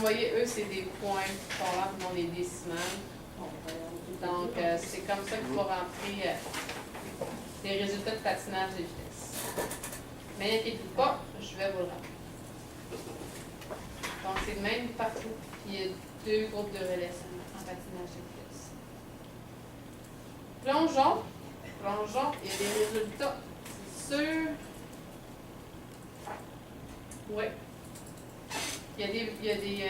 voyez, eux, c'est des points polaires, non des décimales. Donc, c'est comme ça qu'il faut rentrer des résultats de patinage de vitesse. Mais n'inquiétez pas, je vais vous le rendre. Donc, c'est le même partout. Puis, il y a 2 groupes de relais seulement en patinage de vitesse. Plongeons. Plongeons. Il y a des résultats. C'est sûr. Oui. Il y a des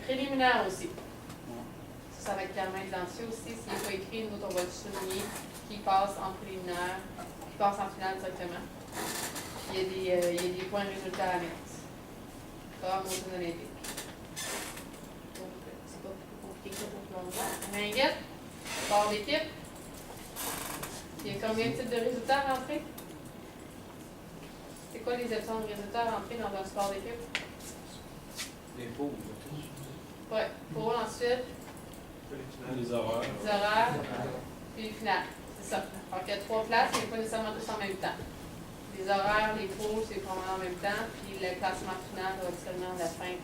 préliminaires aussi. Ça va être clairement identifié aussi. S'il n'est pas écrit, nous, on va le souligner qui passe en préliminaire, qui passe en finale directement. Il y a des points de résultats à mettre. Comme aux Jeux olympiques. Donc, c'est pas plus compliqué que ça pour plongeon. Ringuette, sport d'équipe. Il y a combien de types de résultats à rentrer? C'est quoi les options de résultats à rentrer dans un sport d'équipe? Les pôles. Oui, pour ensuite. Les horaires. Les horaires, puis les finales. C'est ça. Donc, il y a 3 places, mais pas nécessairement tous en même temps. Les horaires, les pôles, c'est probablement en même temps, puis le classement final va être seulement à la fin de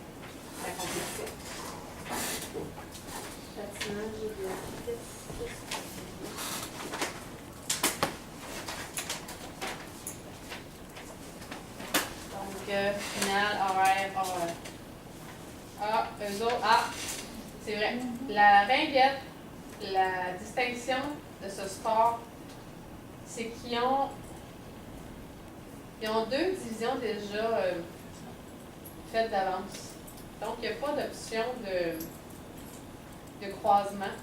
la compétition. Patinage de vitesse. Donc, finale, horaire. Ah, eux autres, c'est vrai. La ringuette, la distinction de ce sport, c'est qu'ils ont 2 divisions déjà faites d'avance. Donc, il n'y a pas d'option de croisement.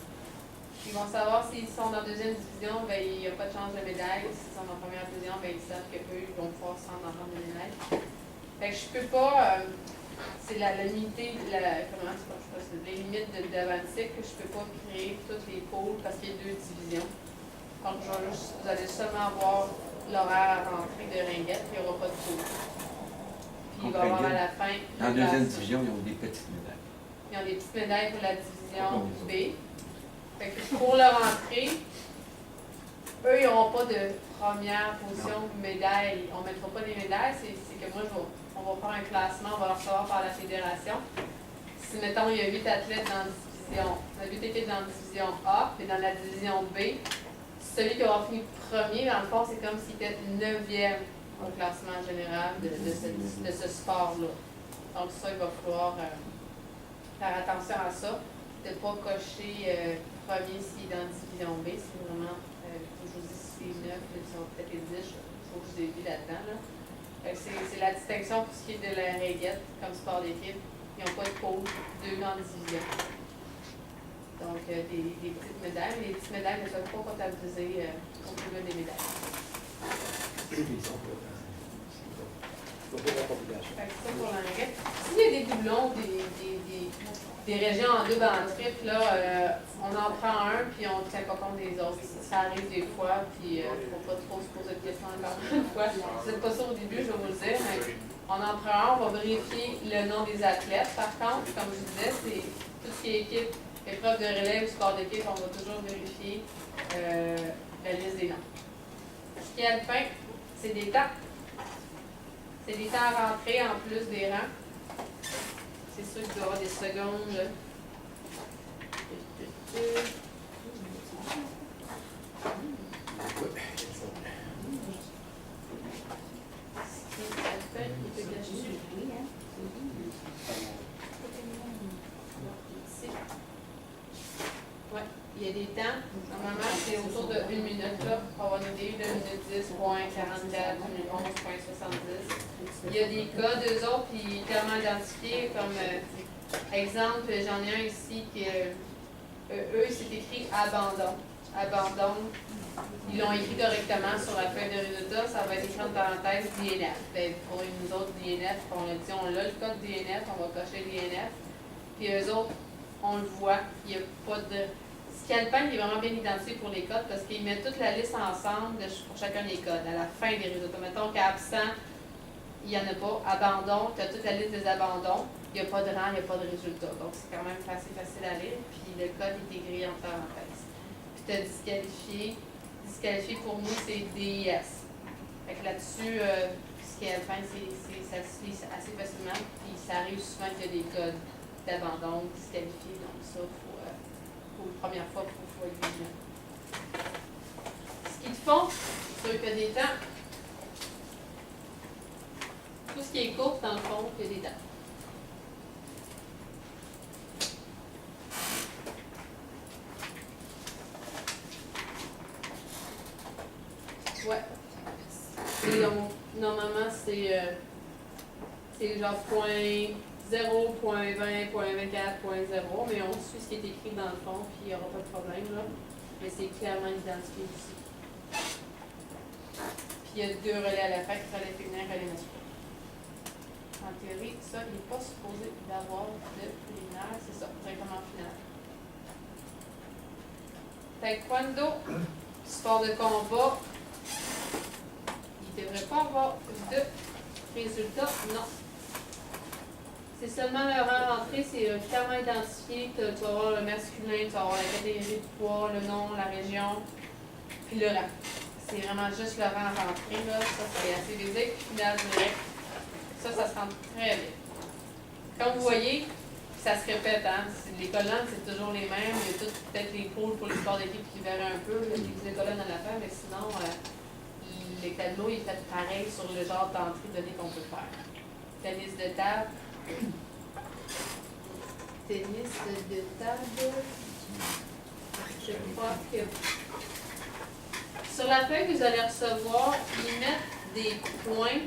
Ils vont savoir s'ils sont dans la 2e division, ben, il n'y a pas de chance de médaille. S'ils sont dans la 1re division, ben, ils savent qu'eux, ils vont pouvoir se rendre dans la médaille. Fait que je peux pas, c'est la limité, les limites d'Avansik que je ne peux pas créer toutes les pôles parce qu'il y a 2 divisions. Donc, vous allez seulement avoir l'horaire à rentrer de ringuette, puis il n'y aura pas de pôle. Puis il va y avoir à la fin. En 2e division, ils ont des petites médailles. Ils ont des petites médailles pour la division B. Fait que pour leur entrée, eux, ils n'auront pas de première position médaille. On ne mettra pas des médailles, c'est que moi, on va faire un classement, on va le recevoir par la fédération. Si, mettons, il y a 8 athlètes dans la division, 8 équipes dans la division A, puis dans la division B, celui qui aura fini premier, dans le fond, c'est comme s'il était 9e au classement général de ce sport-là. Donc ça, il va falloir faire attention à ça, de ne pas cocher premier s'il est dans la division B, c'est vraiment, je vous dis si c'est 9, ils sont peut-être les 10, il faut que je vous ai vu là-dedans. Là. C'est la distinction pour ce qui est de la ringuette comme sport d'équipe. Ils n'ont pas de pôle, 2 dans la division. Donc, des petites médailles, mais les petites médailles ne sont pas comptabilisées au niveau des médailles. C'est ça pour la ringuette. S'il y a des doublons, des régions en double en triple, là, on en prend un, puis on ne tient pas compte des autres. Ça arrive des fois, puis il ne faut pas trop se poser de questions encore une fois. Si vous n'êtes pas sûr au début, je vais vous le dire, mais on en prend un, on va vérifier le nom des athlètes. Par contre, comme je vous disais, c'est tout ce qui est équipe, épreuve de relais ou sport d'équipe, on va toujours vérifier la liste des noms. Ce qui est alpin, c'est des temps. C'est des temps à rentrer en plus des rangs. C'est sûr qu'il doit y avoir des secondes. Oui, il y a des temps. Normalement, c'est autour de 1 minute. Là. On va nous dire 1 minute 10.44, 1 minute 11.70. Il y a des cas, d'eux autres, puis clairement identifiés comme exemple, j'en ai un ici qui eux, c'est écrit abandon. Abandon. Ils l'ont écrit correctement sur la feuille de résultat, ça va être écrit en parenthèse DNF. Ben, pour nous autres, DNF, on a dit, on a le code DNF, on va cocher DNF. Puis eux autres, on le voit, il n'y a pas de. Scalpin est vraiment bien identifié pour les codes parce qu'ils mettent toute la liste ensemble pour chacun des codes. À la fin des résultats, mettons qu'absent, il n'y en a pas. Abandon, tu as toute la liste des abandons. Il n'y a pas de rang, il n'y a pas de résultat. Donc, c'est quand même assez facile à lire. Puis, le code est écrit en parenthèse. Puis, tu as disqualifié. Disqualifié, pour nous, c'est DIS. Fait que là-dessus, ce qu'à la fin, ça se lit assez facilement. Puis ça arrive souvent qu'il y a des codes d'abandon disqualifiés. Donc ça, pour la première fois, il faut être vigilant. Ce qu'ils font, sur que des temps, tout ce qui est court, dans le fond, il y a des temps. Ouais. Et normalement, c'est genre point 0, point 20, point 24, point 0, mais on suit ce qui est écrit dans le fond, puis il n'y aura pas de problème, là. Mais c'est clairement identifié ici. Puis il y a 2 relais à la fin, relais féminin, relais masculin. En théorie, ça, il n'est pas supposé d'avoir de préliminaire, c'est ça, directement en finale. Taekwondo, sport de combat, il ne devrait pas avoir de résultat, non. C'est seulement le rang rentré, c'est clairement identifié. Tu vas avoir le masculin, tu vas avoir la catégorie de poids, le nom, la région, puis le rang. C'est vraiment juste le rang rentré, là. Ça, c'est assez basique. Finale direct. Ça se rend très bien. Comme vous voyez, ça se répète, hein. Les colonnes, c'est toujours les mêmes. Il y a toutes peut-être les pôles pour les sports d'équipe qui varient un peu. Il y a des colonnes à la fin, mais sinon, le tableau il est fait pareil sur le genre d'entrée donnée qu'on peut faire. Tennis de table. Tennis de table. Je crois que sur la feuille que vous allez recevoir, ils mettent des points.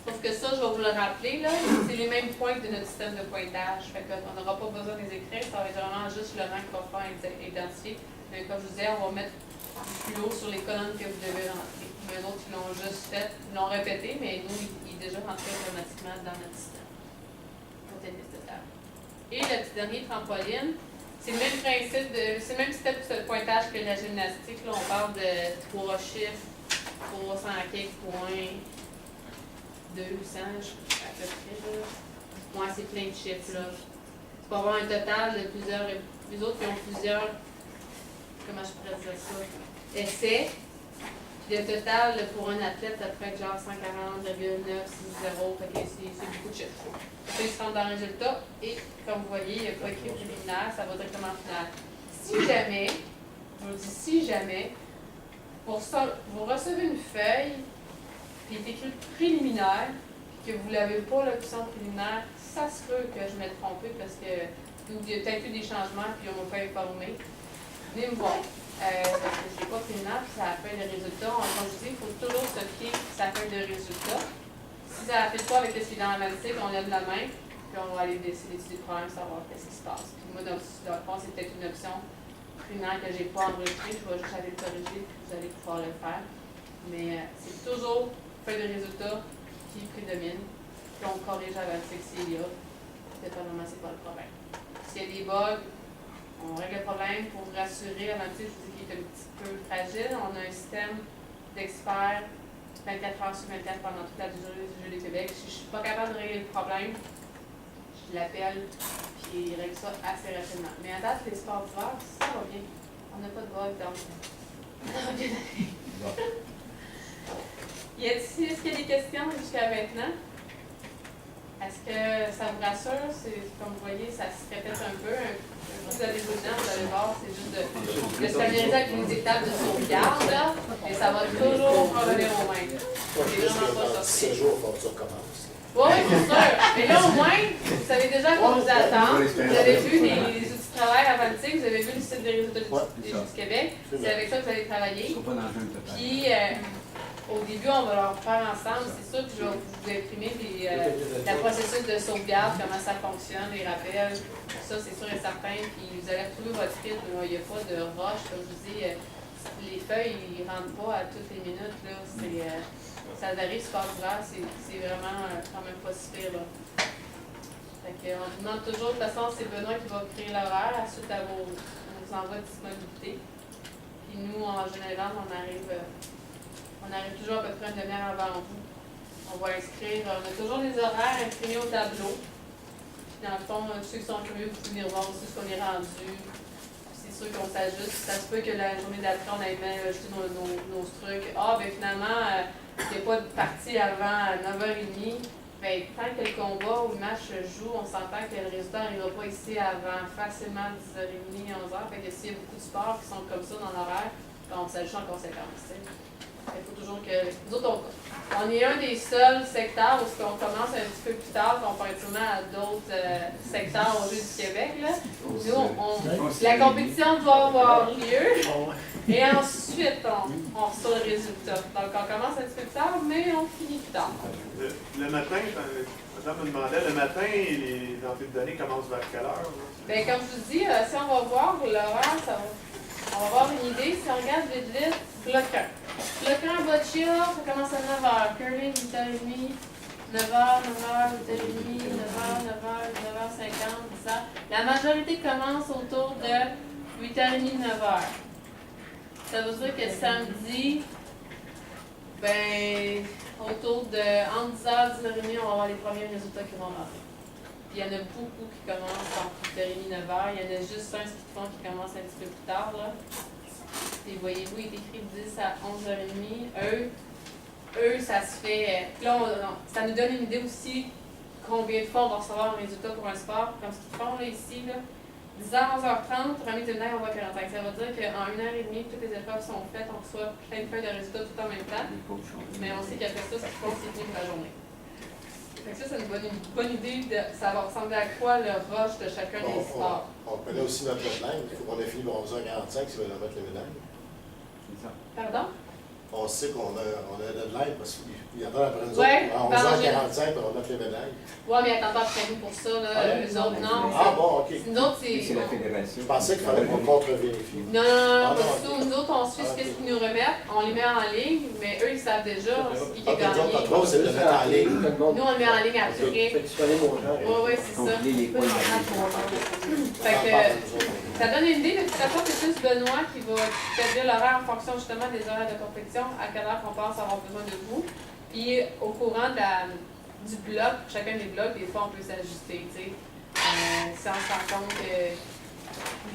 Sauf que ça, je vais vous le rappeler, là, c'est les mêmes points que de notre système de pointage. Fait qu'on n'aura pas besoin de les écrire, ça va être vraiment juste le rang qu'il va faire identifier. Mais comme je vous disais, on va mettre du plus haut sur les colonnes que vous devez rentrer. Mais d'autres, ils l'ont juste fait, ils l'ont répété, mais nous, il est déjà rentré automatiquement dans notre système. Au tennis de table. Et le petit dernier, trampoline, c'est le même principe, c'est le même système de pointage que la gymnastique. Là, on parle de 3 chiffres, 300 quelques points. 200, à peu près, là. Moi, c'est plein de chiffres, là. Tu peux avoir un total de plusieurs, les autres qui ont plusieurs, comment je pourrais dire ça, essais. Puis le total, pour un athlète, ça peut être genre 140,960, fait que c'est beaucoup de chiffres. Après, ils se rendent dans le résultat, et comme vous voyez, il n'y a pas écrit préliminaire, ça va directement en finale. Si jamais, je vous dis si jamais, pour ça, vous recevez une feuille, puis il est écrit préliminaire, puis que vous ne l'avez pas l'option préliminaire, ça se peut que je m'ai trompé parce que il y a peut-être eu des changements puis on ne m'a pas informé. Venez me voir. Parce que je n'ai pas préliminaire, puis ça a fait le résultat. Comme je dis, il faut toujours se fier ça fait le résultat. Si ça a fait pas avec ce qui est dans la mathematique, on lève la main, puis on va aller décider du problème, savoir qu'est-ce qui se passe. Puis moi, dans le fond, c'est peut-être une option préliminaire que je n'ai pas enregistrée, je vais juste aller le corriger, puis vous allez pouvoir le faire. Mais c'est toujours feuille de résultat qui prédomine, puis on corrige à la s'il y a, dépendamment c'est pas le problème. S'il y a des bugs, on règle le problème pour vous rassurer. Avant je vous dis qu'il est un petit peu fragile. On a un système d'experts 24 heures sur 24 pendant toute la durée du Jeu du Québec. Si je ne suis pas capable de régler le problème, je l'appelle, puis il règle ça assez rapidement. Mais à date, les sports d'hiver, ça va bien. On n'a pas de bug, donc ça va bien aller. Est-ce qu'il y a des questions jusqu'à maintenant? Est-ce que ça vous rassure? Comme vous voyez, ça se répète un peu. Vous allez dedans, vous allez voir, c'est juste de se familiariser avec les étapes de sauvegarde, là, et ça va toujours revenir au même. C'est vraiment pas sorti. 6 jours, il faut que tu recommences. Oui, c'est sûr. Mais là, au moins, vous savez déjà à quoi vous attendre. Vous avez vu les outils de travail à Vantique, vous avez vu le site des résultats des Jeux du Québec. C'est avec ça que vous allez travailler. Puis, au début, on va leur faire ensemble. C'est sûr que je vais vous imprimer la processus de sauvegarde, comment ça fonctionne, les rappels. Ça, c'est sûr et certain. Puis, vous allez retrouver votre rythme. Il n'y a pas de rush. Comme je vous dis, les feuilles, ils ne rentrent pas à toutes les minutes. Là. Ça varie sport d'hiver. C'est vraiment quand même pas si pire. Là. Fait que, on vous demande toujours, de toute façon, c'est Benoît qui va créer l'horaire suite à vos envois de disponibilité. Puis nous, en général, on arrive toujours à peu près une demi-heure avant vous. On va inscrire, on a toujours les horaires imprimés au tableau. Puis dans le fond, ceux qui sont curieux, vous pouvez venir voir aussi ce qu'on est rendu. C'est sûr qu'on s'ajuste. Ça se peut que la journée d'après, on ait même ajouté nos trucs. Ah, ben finalement, il n'y a pas de partie avant 9h30, ben, tant que le combat ou le match se joue, on s'entend que le résultat n'arrivera pas ici avant facilement 10h30, 11h. Fait que s'il y a beaucoup de sports qui sont comme ça dans l'horaire, ben, on s'ajuste en conséquence. T'sais. Il faut toujours que. Nous autres, on est un des seuls secteurs où on commence un petit peu plus tard comparativement à d'autres secteurs au Jeu du Québec. Là. Nous, la compétition doit avoir lieu et ensuite on reçoit le résultat. Donc on commence un petit peu plus tard, mais on finit plus tard. Le matin, madame me demandait, le matin, les entrées de données commencent vers quelle heure? Bien, comme je vous dis, si on va voir l'horaire, on va avoir une idée. Si on regarde vite, bloc 1. Bloc 1, boccia, ça commence à 9h. Curling, 8h30. 9h, 8h30, 9h, 9h50, 10h. La majorité commence autour de 8h30, 9h. Ça veut dire que samedi, ben, autour de entre 10h et 10h30, on va avoir les premiers résultats qui vont rentrer. Il y en a beaucoup qui commencent entre 8h30 et 9h. Il y en a juste un ski de fond qui commence un petit peu plus tard. Là. Et voyez-vous, il est écrit 10 à 11h30. Eux, ça se fait. Là, ça nous donne une idée aussi combien de fois on va recevoir un résultat pour un sport, comme ce qu'ils font là, ici. Là. 10h, 11h30, remise de neige, on voit 45. Ça veut dire qu'en 1h30, toutes les épreuves sont faites, on reçoit plein de feuilles de résultats tout en même temps. Mais on sait qu'après ça, ce qu'ils font, c'est fini pour la journée. Fait que ça nous donne une bonne idée de ça va ressembler à quoi le rush de chacun des sports. On connaît aussi notre deadline. Il faut qu'on ait fini pour 11h45 si on veut remettre les médailles. Pardon? On sait qu'on a un deadline parce qu'il y en a après nous Ouais, autres. À 11h45 pour remettre les médailles. Oui, mais attends pas après nous pour ça, là. Eux autres, non. Ah bon, ok. Nous autres, c'est. C'est la fédération. Je pensais qu'il fallait qu'on contre-vérifie. Non, pas du tout. Nous autres, on suit ce qu'ils nous remettent, on les met en ligne, mais eux, ils savent déjà ce qui est gagné. Notre rôle, c'est de le mettre en ligne. Nous, on le met en ligne après. Oui, c'est ça. Fait que ça donne une idée, de toute façon, c'est plus Benoît qui va établir l'horaire en fonction justement des horaires de compétition, à quelle heure qu'on pense avoir besoin de vous. Puis au courant du bloc, chacun des blocs, des fois on peut s'ajuster, tu sais. Si on se rend compte que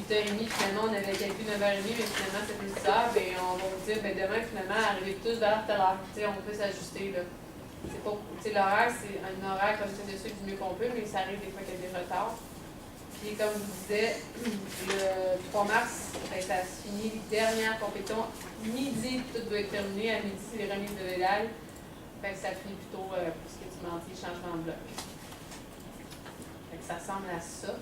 8h30, finalement on avait calculé 9h30, mais finalement c'était 10h, bien on va vous dire, bien demain finalement, arrivez tous vers telle heure. Tu sais, on peut s'ajuster là. C'est pas, tu sais, l'horaire, c'est un horaire comme c'est dessus du mieux qu'on peut, mais ça arrive des fois qu'il y a des retards. Puis comme je vous disais, le 3 mars, ben, ça se finit, dernière compétition. Midi, tout doit être terminé. À midi, c'est les remises de médailles. Fait que ça finit plutôt, pour ce que tu m'en dis, changement de bloc. Fait que ça ressemble à ça.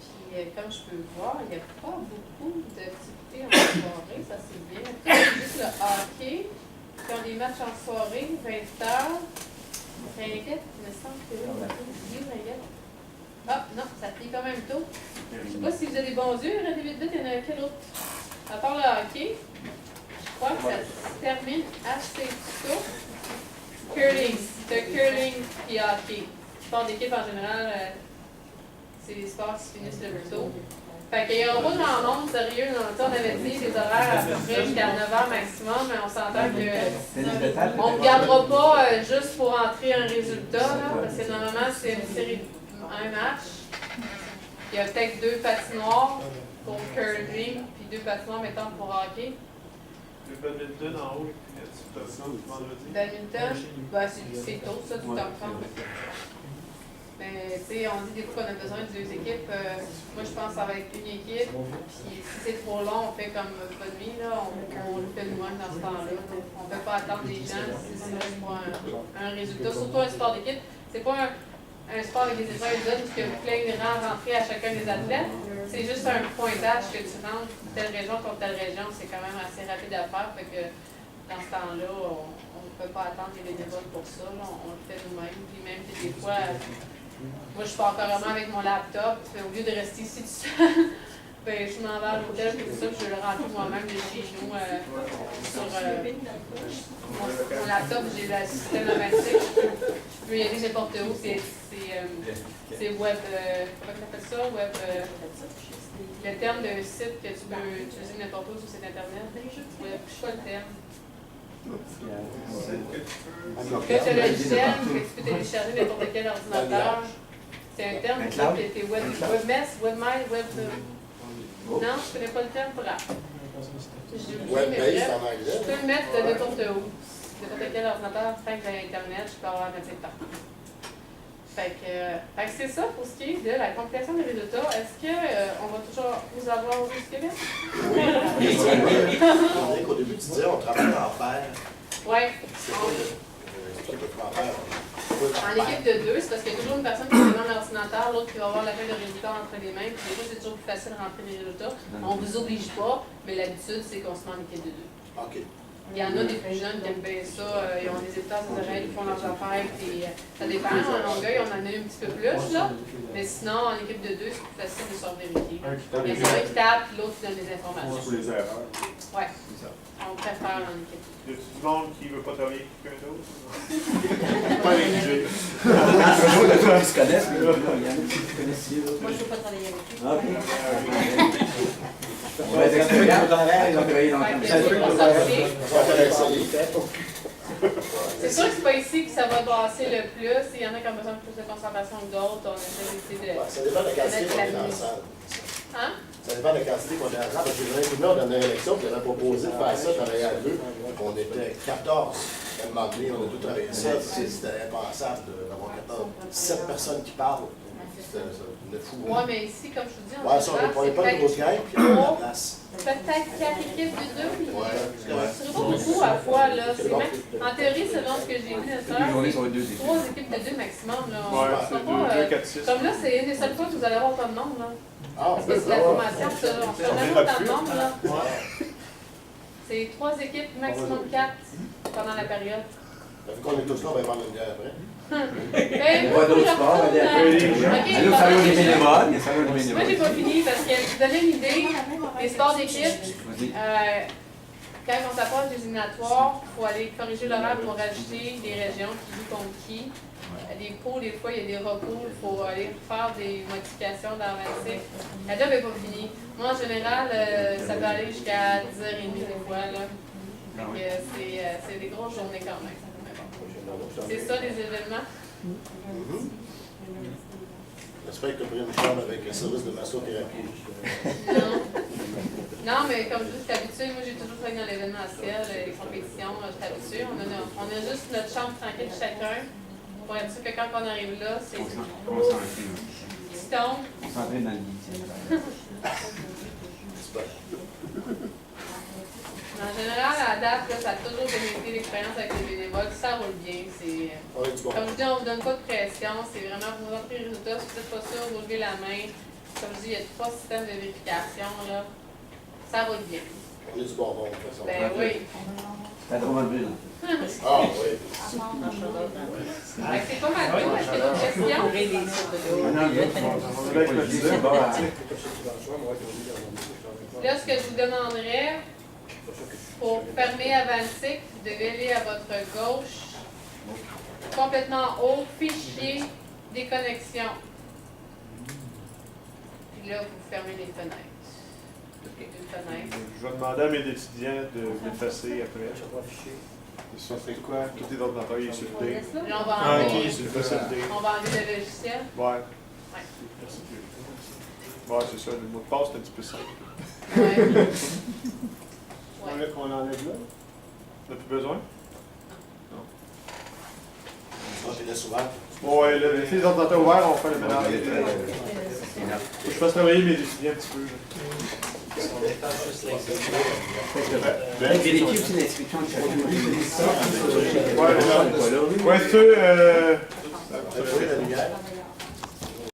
Puis comme je peux voir, il n'y a pas beaucoup d'activités en soirée, ça c'est bien. Après, juste le hockey. Puis on a des matchs en soirée, 20h. Ringuette, il me semble que oui, Ringuette. Ah, non, ça finit quand même tôt. Je ne sais pas si vous avez des bons yeux, regardez vite, il y en a quel autre? À part le hockey, je crois que ça se termine assez tôt. Curling, c'est curling et hockey. Sport d'équipe en général, c'est les sports qui se finissent le plus tôt. Fait qu'il n'y aura pas grand monde, sérieux. On avait dit des horaires à peu près jusqu'à 9h maximum, mais on s'entend que on ne regardera pas juste pour entrer un résultat, là, parce que normalement, c'est une série un match. Il y a peut-être 2 patinoires pour curling, puis 2 patinoires, mettons, pour hockey. Le badminton en haut, et puis le vendredi. Badminton, ben, c'est tôt, ça, tout en temps. Mais, tu sais, on dit des fois qu'on a besoin de 2 équipes. Moi, je pense que ça va être une équipe. Puis, si c'est trop long, on fait comme pas de nuit, là, on le fait nous-mêmes dans ce temps-là. On ne peut pas attendre les gens si c'est juste pour un résultat. Surtout un sport d'équipe. C'est pas un sport avec des épreuves d'hommes parce que vous plein de rangs rentrés à chacun des athlètes. C'est juste un pointage que tu rentres telle région contre telle région. C'est quand même assez rapide à faire. Fait que dans ce temps-là, on ne peut pas attendre les bénévoles pour ça. Là. On le fait nous-mêmes. Puis même des fois, moi je pars carrément avec mon laptop. Au lieu de rester ici tout seul, ben, je m'en vais à l'hôtel et tout ça. Puis je le remplis moi-même de chez nous sur mon laptop. J'ai le système automatique. Je peux y aller n'importe où. C'est web. Comment tu appelles ça? Web. Le terme d'un site que tu peux utiliser n'importe où sur site internet. Web, je sais pas le terme. Que tu as le logiciel, que tu peux télécharger n'importe quel ordinateur. C'est un terme qui est webmess, webmail, web. Non, je ne connais pas le terme. Bref. Web-based en anglais. Je peux le mettre de n'importe où. n'importe quel ordinateur, tant que j'ai Internet, je peux avoir 25 partout. Fait que c'est ça pour ce qui est de la compilation des résultats. Est-ce qu'on va toujours vous avoir au Québec? On dirait qu'au début, tu disais, on travaille en paire. Oui. C'est quoi en paire? En équipe de 2, c'est parce qu'il y a toujours une personne qui est devant l'ordinateur, l'autre qui va avoir la feuille de résultats entre les mains. Puis des fois, c'est toujours plus facile de rentrer les résultats. On ne vous oblige pas, mais l'habitude, c'est qu'on se met en équipe de 2. OK. Il y en a des plus jeunes qui aiment bien ça, ils ont des états des oreilles, ils font leurs affaires, puis ça dépend. En Longueuil, on en a un petit peu plus, là. Mais sinon, en équipe de 2, c'est plus facile de se vérifier. Il y en a un qui tape, puis l'autre qui donne des informations. Sur les erreurs. Ouais. On préfère en équipe. Y a-tu du monde qui veut pas travailler avec quelqu'un d'autre? Pas négligé. Ils se connaissent, mais il y en a qui se connaissent. Moi, je ne veux pas travailler avec lui. On va être expérients. Ils ont travaillé dans le C'est sûr que c'est pas ici que ça va brasser le plus. Il y en a qui ont besoin de plus de concentration que d'autres. On essaie d'essayer de. Ça dépend de la quantité qu'on est dans la salle. Hein? Ça dépend de la quantité qu'on est dans la salle. Parce que là, dans la dernière élection, puis on a proposé de faire ça, travailler à 2. On était 14. À un moment donné, on a tout travaillé ça. C'était impensable d'avoir 14. 7 personnes qui parlent. C'était fou. Oui, mais ici, comme je vous dis, Ouais, ça, on n'est pas une grosse gang, puis on a la place. peut-être 4 équipes de 2. Ouais. C'est pas beaucoup à la fois, là. En théorie, selon ce que j'ai vu, Une journée sur les 2 équipes. 3 équipes de 2 maximum. Là. Ouais, On c'est sera pas, 2, 4, 6. comme là, c'est une des seules fois que vous allez avoir autant de nombre. Là. Ah, Parce que c'est la formation, ça. On fait jamais autant de nombre. Là. Ouais. C'est 3 équipes, maximum 4 pendant la période. Vu qu'on est tous là, on va prendre une bière après. Ben, On voit d'autres sports. Il y a le salon des bénévoles. Il y a le salon des Moi, bénévoles. j'ai pas fini parce que je vous donnais une idée. Les sports d'équipe, Vas-y. quand on s'approche des éliminatoires, il faut aller corriger l'horaire pour rajouter des régions qui jouent contre qui. Des pots, des fois, il y a des repos, il faut aller faire des modifications dans la 26. La job n'est pas finie. Moi, en général, ça peut aller jusqu'à 10h30 des fois. Là. Donc, c'est des grosses journées quand même. C'est ça, les événements? J'espère que tu as pris une chambre avec le service de massothérapie. Non. Non, mais comme je dis, je suis habituée. Moi, j'ai toujours travaillé dans l'événementiel, les compétitions. Je suis habituée. On a juste notre chambre tranquille chacun. Pour être sûr que quand on arrive là, c'est Comment ça en fait? qui tombe. On s'entraîne dans le lit. En général, à la date, là, ça a toujours bénéficié l'expérience avec les bénévoles. Ça roule bien. On est du bon. Comme je dis, on ne vous donne pas de pression. C'est vraiment pour vous montrer les résultats. Si vous n'êtes pas sûr, vous levez la main. Comme je dis, il y a 3 systèmes de vérification. Là. Ça roule bien. On est du bonbon, de toute façon. Ben oui. T'as trop mal vu, là. Ah, oui. Fait que c'est pas mal tout. Est-ce qu'il y a d'autres questions? Là, ce que je vous demanderais, pour fermer Avantic, vous devez aller à votre gauche, complètement en haut, fichier, déconnexion. Puis là, vous fermez les fenêtres. Les 2 fenêtres. Je vais demander à mes étudiants d'effacer après. Ça fait quoi? Quitter l'ordinateur, il est sur le D. Là, on va Ah, ok, enlever, c'est le sur le D. on va enlever le logiciel. Ouais. Ouais, c'est ça. Le mot de passe, c'est un petit peu simple. Ouais. Ouais. On l'enlève là? On n'a plus besoin? On te laisse ouvert. Ouais, là, laissez les ordinateurs ouverts, on fait le ménage. Faut que je fasse travailler mes étudiants un petit peu. Vérifiez aussi l'inscription de chacun. Ouais, c'est sûr. Tu as la lumière?